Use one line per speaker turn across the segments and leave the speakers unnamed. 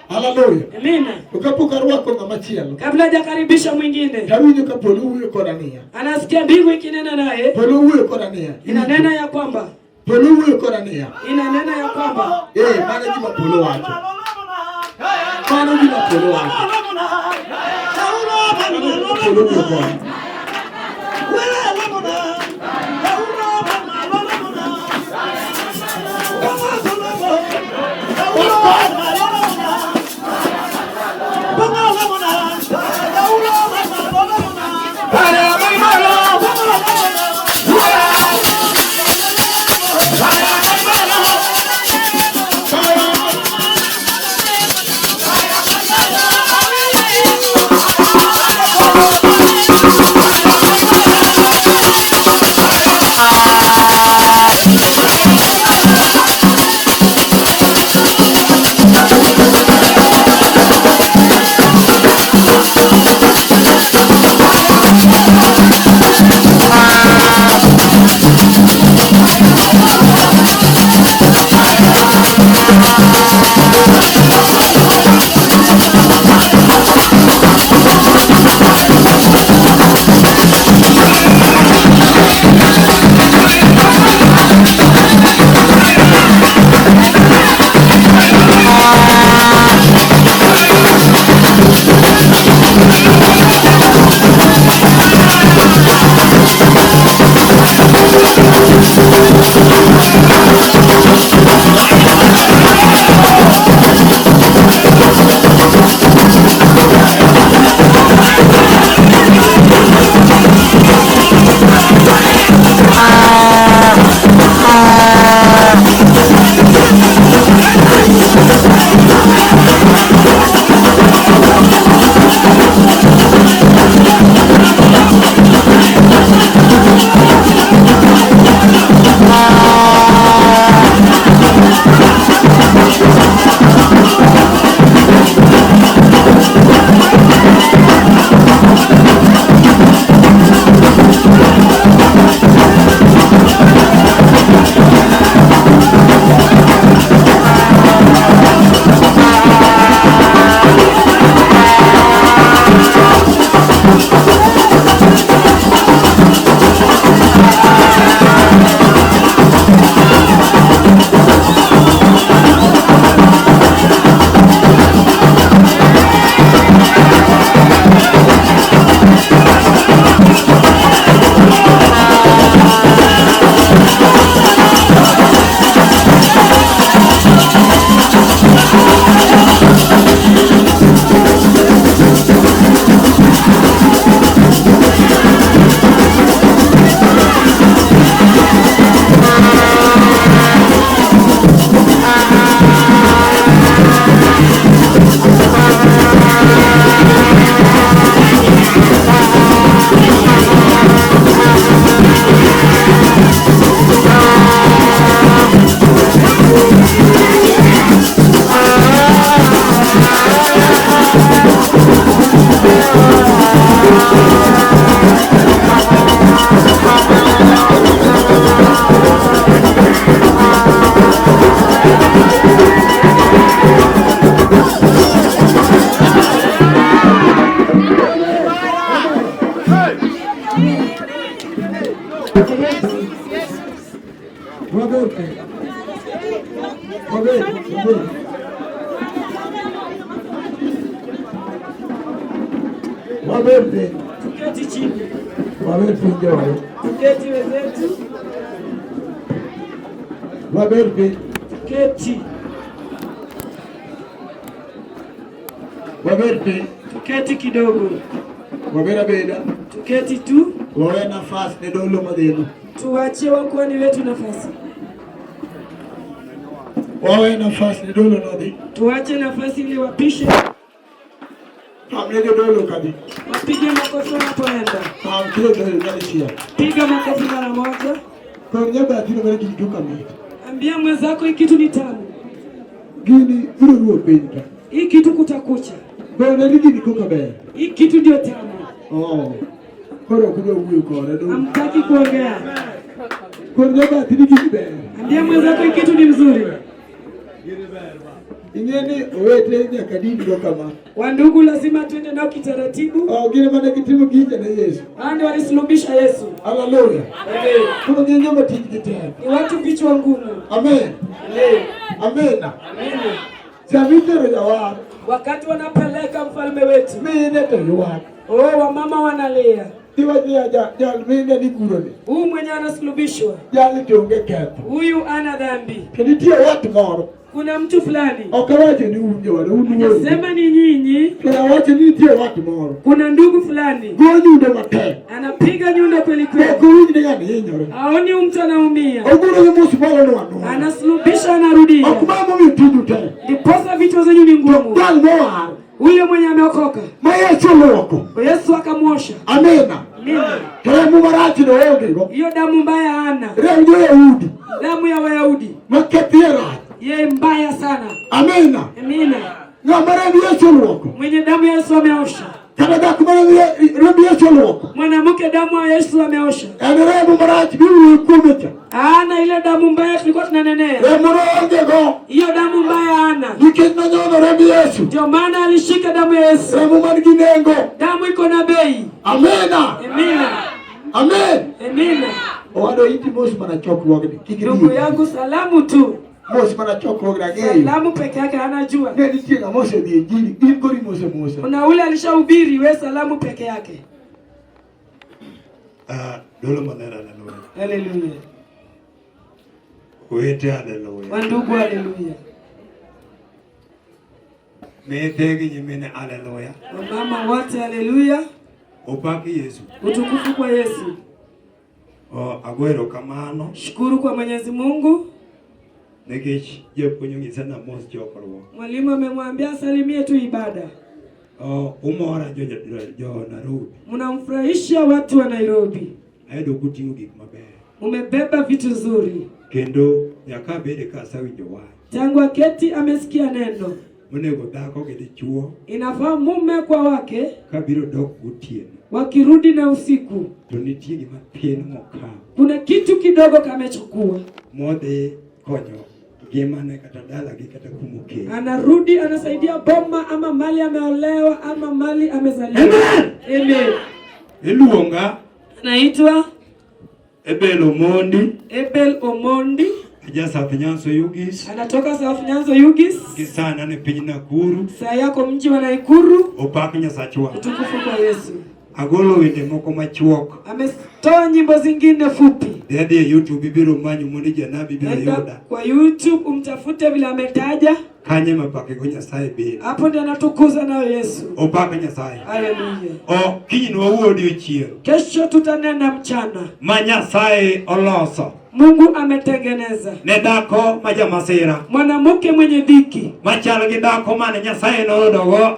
Haleluya.
Amina.
Ukapuka ruako na machielo.
Kabla hajakaribisha mwingine.
Tawinyo kapolo huyo korania.
Anasikia mbingu ikinena naye.
Polo huyo korania.
Inanena ya kwamba.
Polo huyo korania.
Inanena ya kwamba.
Maana jima polo wake. Maana jima polo wake. Polo huyo korania. Wabebe.
Tuketi chini.
Wabebe njoo.
Tuketi wenzetu.
Wabebe.
Tuketi.
Wabebe.
Tuketi kidogo.
Wabera beda.
Tuketi tu.
Wawe nafasi ni dolo madeno.
Tuachie wakuhani wetu nafasi.
Wawe nafasi ni dolo nadi.
Tuache nafasi ili wapishe.
Hamlege dolo kadi.
Wapige makofi wanapoenda.
Hamkile dolo nadi chia.
Piga makofi mara moja.
Kwa nyaba atino mara kijuka mimi.
Ambia mwenzako hii kitu ni tamu.
Gini uru penda.
Hii kitu kutakucha.
Bwana ligi ni kuka baya.
Hii kitu ndio tamu.
Oh. Koro kuja uwe kwa rado.
Hamtaki kuongea.
Kwa nyaba atino gini baya.
Ambia mwenzako hii kitu ni mzuri.
Ingeni owete nyaka dini go kama.
Wandugu lazima tuende nao kitaratibu.
Gine mane kitimo kicha na Yesu.
Ndio walisulubisha Yesu.
Haleluya.
Amen.
Kuna nyenye matiki kitendo.
Ni watu vichwa ngumu.
Amen. Amen.
Amen.
Zavitero ya watu.
Wakati wanapeleka mfalme wetu.
Mine to yuwa.
Wamama wanalia.
Tiwajia mine ni kuroni.
Huyu mwenye anasulubishwa.
Jali tionge kepo.
Huyu ana dhambi.
Kinitia watu moro.
Kuna mtu fulani.
Okawaje ni unje wale unwe.
Nasema ni nyinyi.
Kawaje ni tie watu moro.
Kuna ndugu fulani.
Gonyu ndo mate.
Anapiga nyundo kweli kweli.
Kuruji ni gani yenyore.
Haoni mtu anaumia.
Oguro ni musu pala no wanu.
Anasulubisha anarudia.
Okumamu mitudu te.
Ndiposa vichwa zenyu ni ngumu.
Gal moa.
Huyo mwenye ameokoka.
Yesu loko.
Yesu akamwosha.
Amena.
Amina.
Damu marachi no onge.
Hiyo damu mbaya hana.
Damu ya Yahudi.
Damu ya Wayahudi.
Maketiera.
Yeye mbaya sana. Amina. Amina.
Ng'amara Yesu loko.
Mwenye damu ya Yesu ameosha.
Kada kumara Yesu loko.
Mwanamke damu ya Yesu ameosha.
Damu marachi bibi kumecha.
Ana ile damu mbaya tulikuwa tunanenea.
Damu onge go.
Hiyo damu mbaya hana.
Nikina nyono Yesu.
Ndio maana alishika damu ya Yesu.
Damu maniginengo.
Damu iko na bei.
Amina.
Amina.
Amen.
Amina.
Wado iti mosi mana choku wageni.
Ndugu yangu salamu tu.
Mosi mana choku wageni.
Salamu peke yake anajua.
Neni tinga mose ni injili. Ingori mose.
Kuna ule alishahubiri, we salamu peke yake.
Dolo manera haleluya.
Haleluya.
Wete haleluya.
Wandugu haleluya.
Metegi nyimene haleluya.
Mama wote haleluya.
Upaki Yesu.
Utukufu kwa Yesu.
Agwero kamano.
Shukuru kwa Mwenyezi Mungu.
Nekech jepuonyo sana mos jokorwo.
Mwalimu amemwambia salimie tu ibada.
Umora jo Nairobi.
Mnamfurahisha watu wa Nairobi.
Ayedo kutingo gik maber.
Umebeba vitu nzuri.
Kendo nyaka bede ka sawinjo wach.
Tangu aketi amesikia neno.
Monego dhako gi chuo.
Inafaa mume kwa wake.
Kabiro dok gotieno.
Wakirudi na usiku.
To nitie gima pien mokao.
Kuna kitu kidogo kamechukua.
Mode konyo. Gemane kata dala gi kata kumuke.
Anarudi anasaidia boma ama mali ameolewa ama mali amezaliwa.
Amen.
Amen.
Eluonga.
Naitwa
Ebel Omondi.
Ebel Omondi.
Aja South Nyanza Yugis.
Anatoka South Nyanza Yugis.
Kisana ne piny Nakuru.
Saa yako mji wa Nakuru.
Opak Nyasachwa.
Utukufu kwa Yesu.
Agolo wende moko machuok.
Ametoa nyimbo zingine fupi.
Dede YouTube bibiro manyu mundi janabi bila yoda.
Kwa YouTube umtafute vile ametaja.
Kanye mapake go Nyasaye be.
Hapo ndiye anatukuza nayo Yesu.
Opake Nyasaye.
Haleluya.
Kinyi wa odiochieng.
Kesho tutanena mchana.
Ma Nyasaye oloso.
Mungu ametengeneza.
Ne dako maja masira.
Mwanamke mwenye dhiki.
Machal gi dako mane Nyasaye nolodogo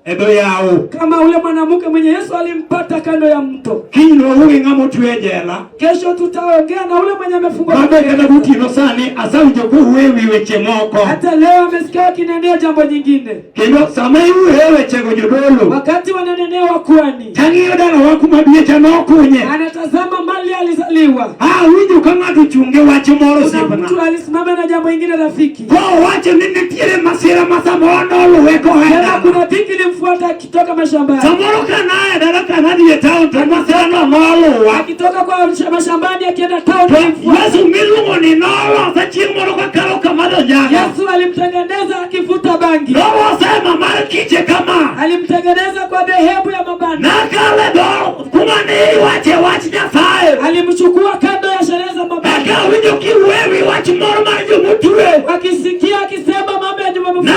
edo yao.
Kama ule mwanamke mwenye Yesu alimpata kando ya mto.
Kinyi wa ngamo tuwe jela.
Kesho tutaongea na ule mwenye amefungwa.
Baba kana butino sani asawinjo ko wewe weche moko.
Hata leo amesikia kinenea jambo nyingine.
Kendo samayu wewe chego jodolo.
Wakati wananenea wakuani.
Tangiyo dala waku mabiyecha nokunye.
Anatazama mali alizaliwa.
Winjo kama tuchunge wache moro sipana.
Mtu alisimama na jambo lingine rafiki.
Kwa wache nini tiere masira masamono luweko henda.
Kuna dhiki limfuata akitoka mashambani.
Samoro kanae dala kanadi ya town masira no nolo.
Akitoka kwa mashambani akienda town limfuata.
Yesu milungo ni nolo sa chimoro kakalo kamado jaga.
Yesu alimtengeneza akifuta bangi.
Nolo sema mara kiche kama.
Alimtengeneza kwa dhehebu ya mabanda.
Nakale do kumani wache Nyasaye.
Alimchukua kando ya sherehe za mabanda.
Aka winjo kiwewi wache moro manjo mutue.
Akisikia akisema mambo ya Jumamosi.
Na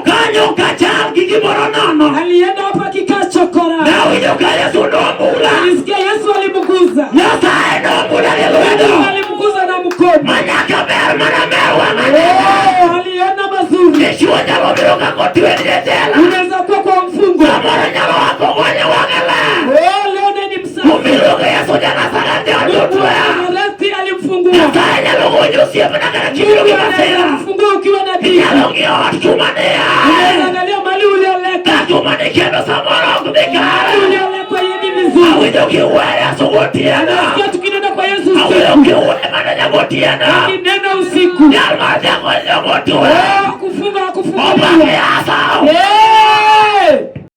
kanyo kachal kikimoro nono.
Alienda hapa kikaa chokora.
Na winjo ka Yesu nomula.
Alisikia Yesu alimkuza.
Nyasaye nomula lelwedo.
Alimkuza na mkono.
Manyaka ber mana mewa mane.
Aliona mazuri.
Yeshua nyalo biro kako tuwe nijetela.
Unaweza kuwa kwa mfungo.
Samoro nyalo wako kwenye wangela.
Leo ni msafi.
Umiluke Yesu jana sarate ojutwe.
Alati alimfungua.
Nyasaye nyalo kunyo siyepe na kana chibiru kibasera.
Alimfungua ukiwa na dini.
Nyalo ngio chumanea.
Unaweza angalia mali ulioleka.
Chumane kendo samoro kubikara.
Uliolekwa yedi vizuri.
Awinjo kiwe Yesu gotiena.
Kia tukinenda kwa Yesu usiku.
Awinjo kiwe mananya gotiena.
Akinena usiku.
Yalma jango nyogotiwe.
Kufunga
Obrake Yesu.